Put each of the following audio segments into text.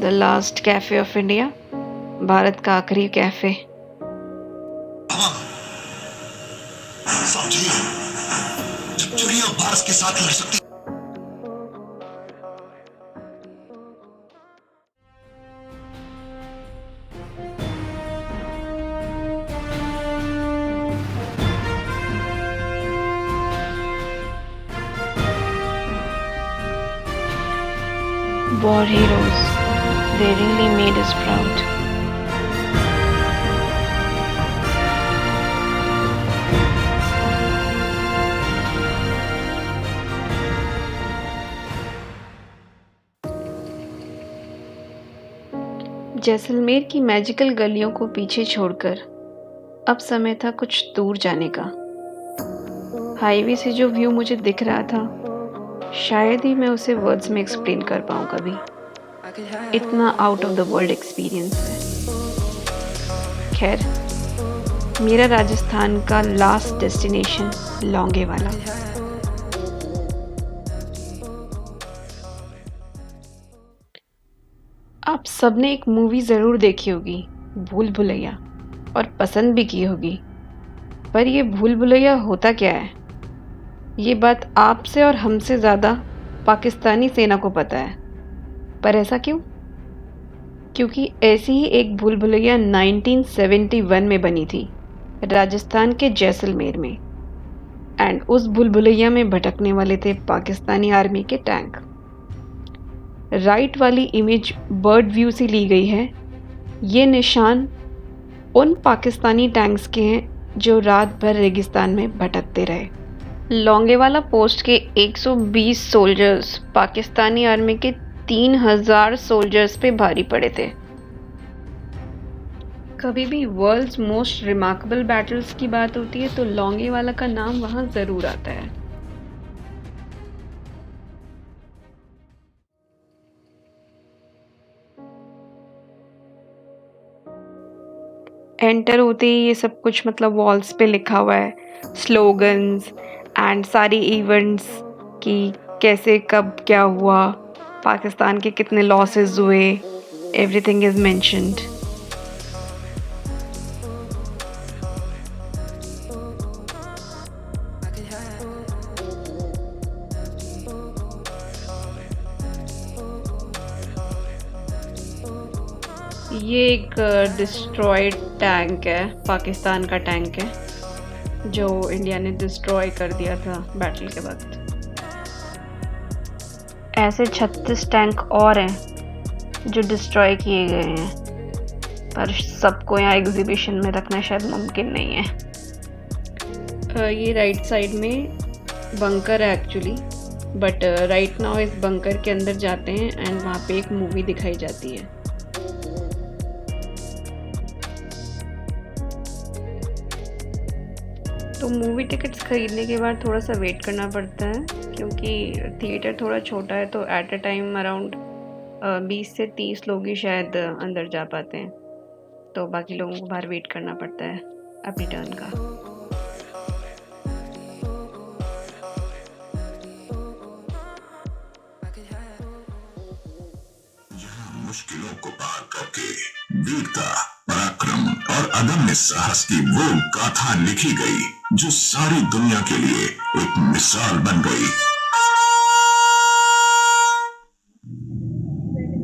The last cafe of India, Bharat का आखिरी cafe. समझिए, जब चिड़िया बाज के साथ लड़ सकती। War heroes, they really made us proud. Jaisalmer की मैजिकल गलियों को पीछे छोड़कर अब समय था कुछ दूर जाने का। हाईवे से जो व्यू मुझे दिख रहा था, शायद ही मैं उसे वर्ड्स में एक्सप्लेन कर पाऊँ कभी। इतना out of the world experience है। खैर, मेरा राजस्थान का लास्ट डेस्टिनेशन लौंगेवाला। आप सबने एक मूवी ज़रूर देखी होगी, भूल भुलैया, और पसंद भी की होगी। पर ये भूल भुलैया होता क्या है, ये बात आपसे और हमसे ज़्यादा पाकिस्तानी सेना को पता है। पर ऐसा क्यों? क्योंकि ऐसी ही एक भूल भुलैया 1971 में बनी थी, राजस्थान के जैसलमेर में। एंड उस भूल भुलैया में भटकने वाले थे पाकिस्तानी आर्मी के टैंक। राइट वाली इमेज बर्ड व्यू से ली गई है। ये निशान उन पाकिस्तानी टैंक्स के हैं जो रात भर रेगिस्तान में भटकते रहे। लौंगेवाला पोस्ट के 120 सोल्जर्स पाकिस्तानी आर्मी के 3000 सोल्जर्स पे भारी पड़े थे। कभी भी वर्ल्ड्स मोस्ट रिमार्केबल बैटल्स की बात होती है तो लौंगेवाला का नाम वहाँ ज़रूर आता है। एंटर होते ही ये सब कुछ मतलब वॉल्स पे लिखा हुआ है, स्लोगन्स एंड सारी इवेंट्स कि कैसे कब क्या हुआ, पाकिस्तान के कितने लॉसेस हुए, एवरीथिंग इज मेंशन्ड। ये एक डिस्ट्रॉयड टैंक है, पाकिस्तान का टैंक है जो इंडिया ने डिस्ट्रॉय कर दिया था बैटल के वक्त। ऐसे 36 टैंक और हैं जो डिस्ट्रॉय किए गए हैं, पर सबको यहाँ एग्जीबिशन में रखना शायद मुमकिन नहीं है। ये राइट साइड में बंकर है एक्चुअली, बट राइट नाउ इस बंकर के अंदर जाते हैं एंड वहाँ पे एक मूवी दिखाई जाती है। तो मूवी टिकट्स ख़रीदने के बाद थोड़ा सा वेट करना पड़ता है, क्योंकि थिएटर थोड़ा छोटा है, तो एट अ टाइम अराउंड 20 से 30 लोग ही शायद अंदर जा पाते हैं, तो बाकी लोगों को बाहर वेट करना पड़ता है अपनी टर्न का। यहाँ मुश्किलों को पार करके वीरता, पराक्रम और अदम्य साहस की वो गाथा लिखी गई जो सारी दुनिया के लिए एक मिसाल बन गई।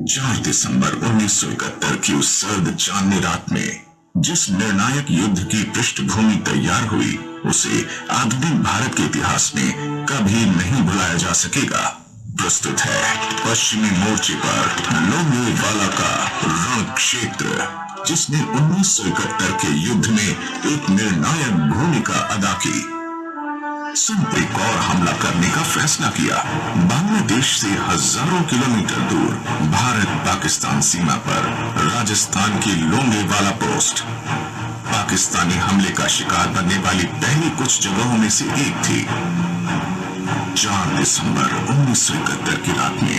4 दिसंबर 1971 की उस सर्द चांदनी रात में जिस निर्णायक युद्ध की पृष्ठभूमि तैयार हुई, उसे आधुनिक भारत के इतिहास में कभी नहीं भुलाया जा सकेगा। प्रस्तुत है पश्चिमी मोर्चे पर लोंगेवाला का रण क्षेत्र, जिसने 1971 के युद्ध में एक निर्णायक भूमिका अदा की। संत एक और हमला करने का फैसला किया। बांग्लादेश से हजारों किलोमीटर दूर भारत पाकिस्तान सीमा पर राजस्थान की लोंगेवाला पोस्ट पाकिस्तानी हमले का शिकार बनने वाली पहली कुछ जगहों में से एक थी। 4 दिसंबर 1971 की रात में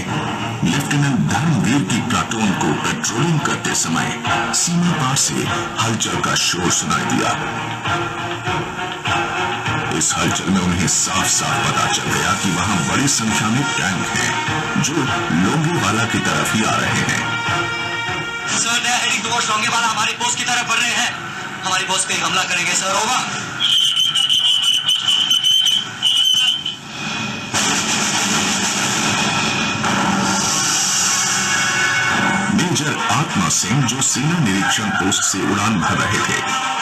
लेफ्टिनेंट धर्मवीर की प्लाटून को पेट्रोलिंग करते समय सीमा पार से हलचल का शोर सुनाई दिया। इस हलचल में उन्हें साफ साफ पता चल गया कि वहां बड़ी संख्या में टैंक हैं जो लोंगेवाला की तरफ ही आ रहे हैं। पोस्ट लोंगेवाला हमारी पोस्ट की तरफ बढ़ रहे हैं। हमारी पोस्ट पे हमला करेंगे सर। ओवर। मेजर आत्मा सिंह जो सेना निरीक्षण पोस्ट से उड़ान भर रहे थे,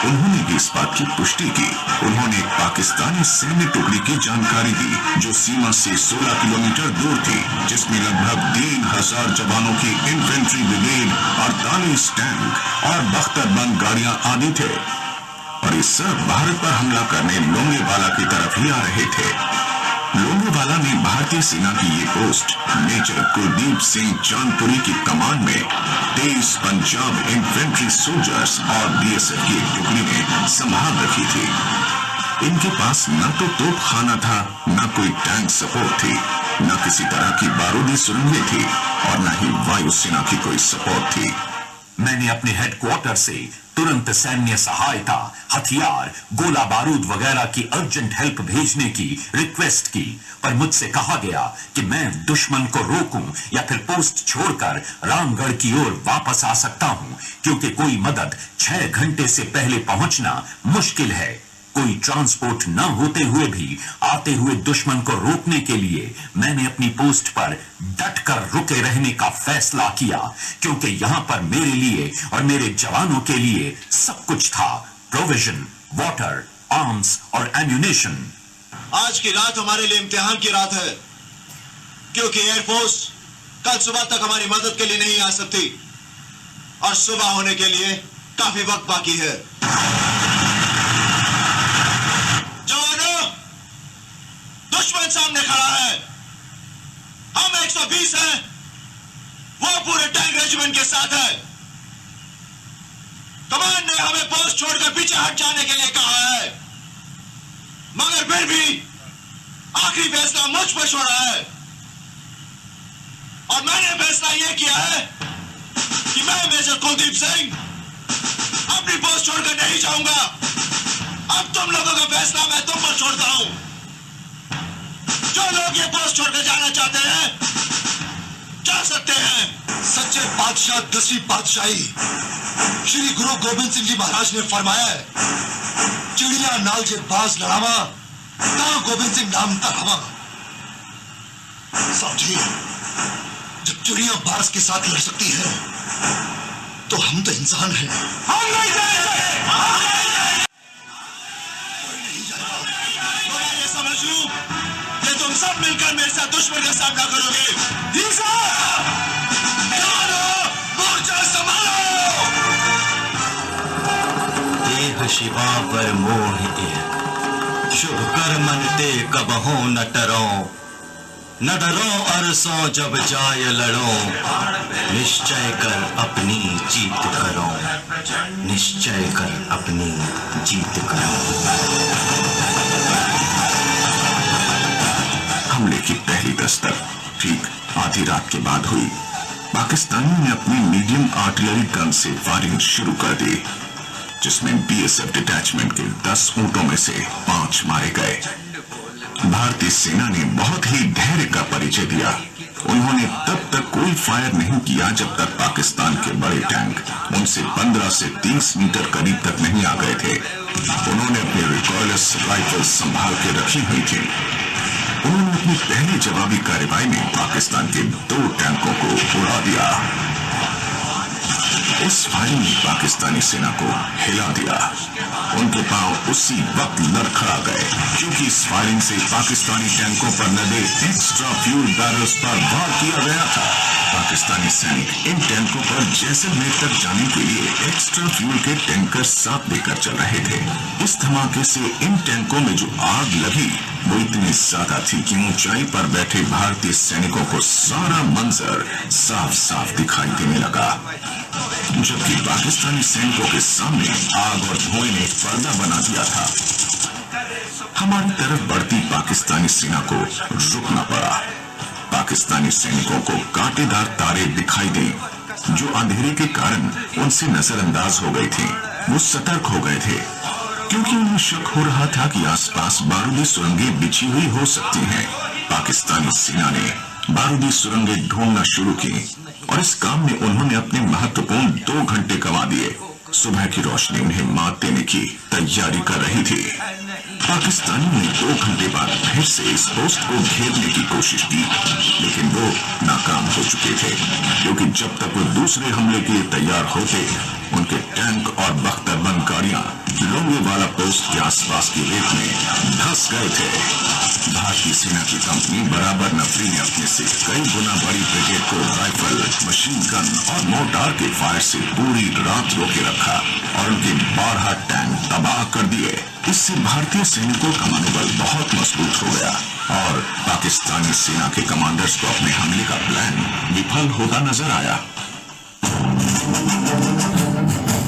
उन्होंने भी इस बात की पुष्टि की। उन्होंने एक पाकिस्तानी सैन्य टुकड़ी की जानकारी दी जो सीमा से 16 किलोमीटर दूर थी, जिसमें लगभग 3000 जवानों की इन्फेंट्री ब्रिगेड, 48 टैंक और बख्तरबंद गाड़ियां आदि थे, और ये सब भारत पर हमला करने लोंगेवाला की तरफ ही आ रहे थे। लोंगेवाला में भारतीय सेना की ये पोस्ट मेजर कुलदीप सिंह चांदपुरी की कमांड में 23 पंजाब इन्फेंट्री सोल्जर्स और बीएसएफ की एक टुकड़ी ने संभाल रखी थी। इनके पास न तो तोपखाना था, न कोई टैंक सपोर्ट थी, न किसी तरह की बारूदी सुरंगें थी, और न ही वायुसेना की कोई सपोर्ट थी। मैंने अपने हेडक्वार्टर से तुरंत सैन्य सहायता, हथियार, गोला बारूद वगैरह की अर्जेंट हेल्प भेजने की रिक्वेस्ट की, पर मुझसे कहा गया कि मैं दुश्मन को रोकूं या फिर पोस्ट छोड़कर रामगढ़ की ओर वापस आ सकता हूं, क्योंकि कोई मदद 6 घंटे से पहले पहुंचना मुश्किल है। कोई ट्रांसपोर्ट न होते हुए भी आते हुए दुश्मन को रोकने के लिए मैंने अपनी पोस्ट पर डटकर रुके रहने का फैसला किया, क्योंकि यहाँ पर मेरे लिए और मेरे जवानों के लिए सब कुछ था। प्रोविजन, वाटर, आर्म्स और एम्यूनेशन। आज की रात हमारे लिए इम्तिहान की रात है, क्योंकि एयरफोर्स कल सुबह तक हमारी मदद के लिए नहीं आ सकती, और सुबह होने के लिए काफी वक्त बाकी है। दुश्मन सामने खड़ा है, हम 120 हैं, वो पूरे टैंक रेजिमेंट के साथ है। कमांड ने हमें पोस्ट छोड़कर पीछे हट जाने के लिए कहा है, मगर फिर भी आखिरी फैसला मुझ पर छोड़ा है, और मैंने फैसला यह किया है कि मैं मेजर कुलदीप सिंह अपनी पोस्ट छोड़कर नहीं जाऊंगा। अब तुम लोगों का फैसला मैं तुम पर छोड़ता हूं। जो लोग ये पोस्ट छोड़कर जाना चाहते हैं जा सकते हैं। सच्चे बादशाह 10वीं पातशाही श्री गुरु गोबिंद सिंह जी महाराज ने फरमाया है, चिड़िया नाल जे बाज लड़ावा ता गोबिंद सिंह नाम तरावा। समझिए, जब चिड़िया बाज के साथ लड़ सकती है तो हम तो इंसान हैं। हम नहीं जाएंगे। कोई नहीं जाएगा। तो मैं ये समझ लूं कि तुम सब मिलकर मेरे साथ दुश्मन का सामना करोगे। मोर्चा संभालो। देह शिवा पर मोह शुभ कर्मन ते कबहो न डरो अरसों जब जाय लड़ो, निश्चय कर अपनी जीत करो, निश्चय कर अपनी जीत करो। हमले की पहली दस्तक ठीक आधी रात के बाद हुई। पाकिस्तानियों ने अपनी मीडियम आर्टिलरी गन से फायरिंग शुरू कर दी, जिसमें बीएसएफ डिटैचमेंट के 10 ऊंटों में से 5 मारे गए। भारतीय सेना ने बहुत ही धैर्य का परिचय दिया। उन्होंने तब तक कोई फायर नहीं किया जब तक पाकिस्तान के बड़े टैंक उनसे 15 से 30 मीटर करीब तक नहीं आ गए थे। उन्होंने अपने रिकॉयललेस राइफल संभाल के रखी हुई थी। उन्होंने अपनी पहली जवाबी कार्रवाई में पाकिस्तान के 2 टैंकों को उड़ा दिया। इस फायरिंग ने पाकिस्तानी सेना को हिला दिया। उनके पांव उसी वक्त लड़खड़ा गए, क्योंकि इस फायरिंग से पाकिस्तानी टैंकों पर लदे एक्स्ट्रा फ्यूल बैरल्स पर वार किया गया था। पाकिस्तानी सैनिक इन टैंकों पर जैसलमेर तक जाने के लिए एक्स्ट्रा फ्यूल के टैंकर साथ लेकर चल रहे थे। इस धमाके से इन टैंकों में जो आग लगी वो इतनी ज्यादा थी कि ऊंचाई पर बैठे भारतीय सैनिकों को सारा मंजर साफ साफ दिखाई देने लगा, जबकि पाकिस्तानी सैनिकों के सामने आग और धुएं ने पर्दा बना दिया था। हमारी तरफ बढ़ती पाकिस्तानी सेना को रुकना पड़ा। पाकिस्तानी सैनिकों को कांटेदार तारे दिखाई दी जो अंधेरे के कारण उनसे नजरअंदाज हो गई थी। वो सतर्क हो गए थे, क्योंकि उन्हें शक हो रहा था कि आसपास बारूदी सुरंगें बिछी हुई हो सकती हैं। पाकिस्तानी सेना ने बारूदी सुरंगें ढूंढना शुरू की, और इस काम में उन्होंने अपने महत्वपूर्ण 2 घंटे गंवा दिए। सुबह की रोशनी उन्हें मात देने की तैयारी कर रही थी। पाकिस्तानियों ने 2 घंटे बाद फिर से इस पोस्ट को घेरने की कोशिश की, लेकिन वो नाकाम हो चुके थे, क्योंकि जब तक वो दूसरे हमले के लिए तैयार होते, उनके टैंक और बख्तरबंद गाड़ियां लोंगेवाला पोस्ट के आसपास की रेत में धंस गए थे। भारतीय सेना की कंपनी बराबर नफरी ने अपने से कई गुना बड़ी ब्रिगेड को राइफल, मशीन गन और मोर्टार के फायर से पूरी रात रोके रखा और उनके 12 टैंक तबाह कर दिए। इससे भारतीय सैनिकों का मनोबल बहुत मजबूत हो गया और पाकिस्तानी सेना के कमांडर्स को अपने हमले का प्लान विफल होता नजर आया।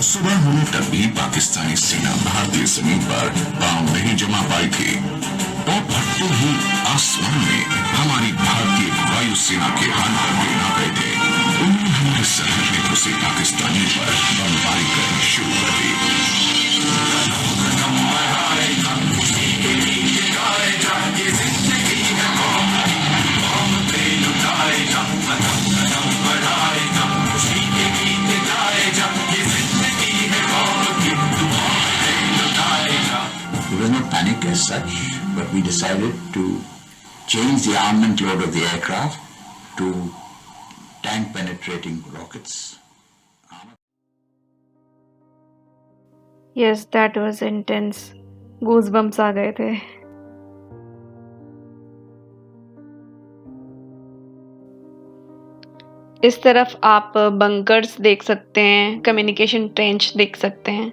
सुबह होने तक भी पाकिस्तानी सेना भारतीय जमीन पर पांव नहीं जमा पाई थी। और भटते ही आसमान में हमारी भारतीय वायुसेना के हाथ आ गए थे। उन्होंने हमारे सरहद में घुसे पाकिस्तानियों पर बमबारी करनी शुरू कर दी। There was no panic as such, but we decided to change the armament load of the aircraft to tank penetrating rockets. Yes, that was intense. Goosebumps आ गए थे। इस तरफ आप बंकर्स देख सकते हैं, कम्युनिकेशन ट्रेंच देख सकते हैं।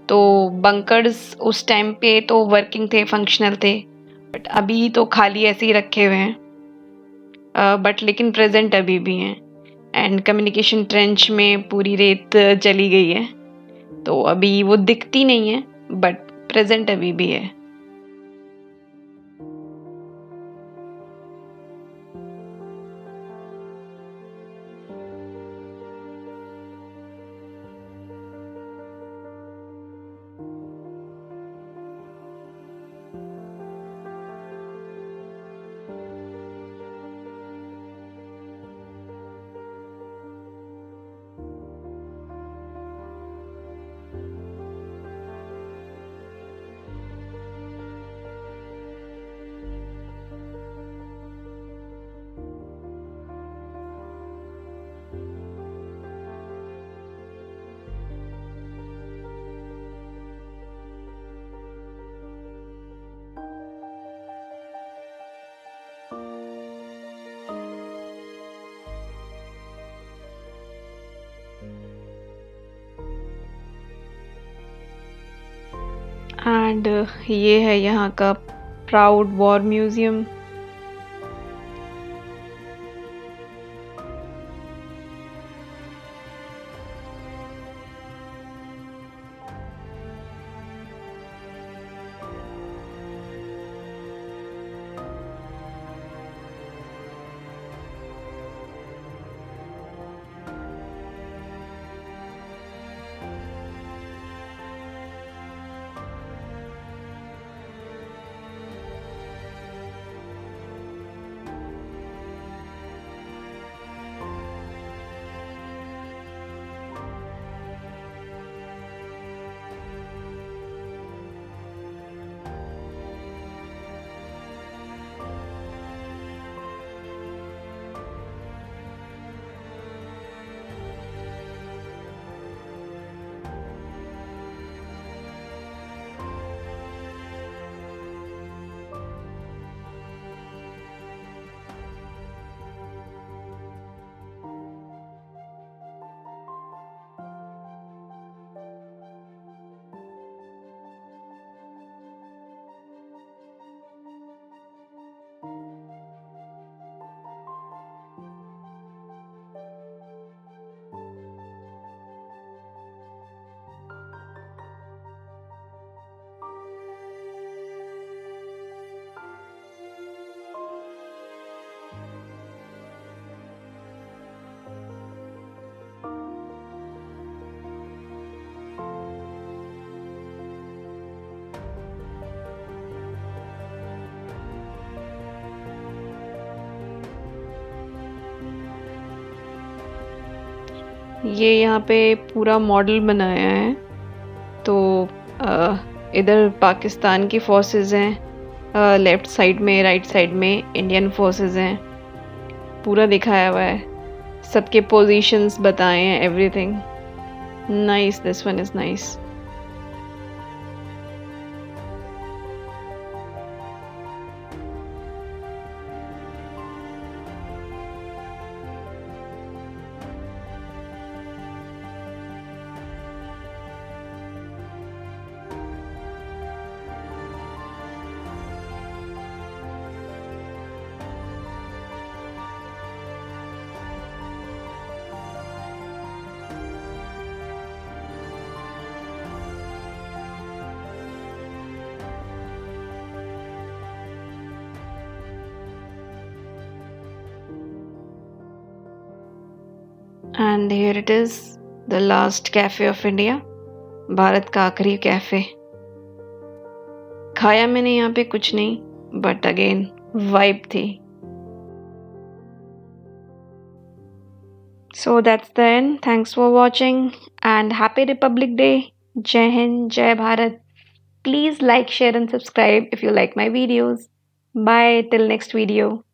तो बंकर्स उस टाइम पे तो वर्किंग थे, फंक्शनल थे, बट अभी तो खाली ऐसे ही रखे हुए हैं। बट लेकिन प्रेजेंट अभी भी हैं। एंड कम्युनिकेशन ट्रेंच में पूरी रेत चली गई है, तो अभी वो दिखती नहीं है, बट प्रेजेंट अभी भी है। एंड ये है यहाँ का प्राउड वॉर म्यूज़ियम। ये यहाँ पे पूरा मॉडल बनाया है। तो इधर पाकिस्तान की फोर्सेस हैं, लेफ़्ट साइड में, राइट साइड में इंडियन फोर्सेस हैं। पूरा दिखाया हुआ है, सबके पोजीशंस बताए हैं, everything. Nice, this one is nice. And here it is, the last cafe of India, Bharat का आखिरी कैफ़े। खाया मैंने यहाँ पे कुछ नहीं, बट अगेन वाइब थी। So that's the end. Thanks for watching and happy Republic day. जय हिंद, जय Bharat. Please like, share and subscribe if you like my videos. Bye till next video.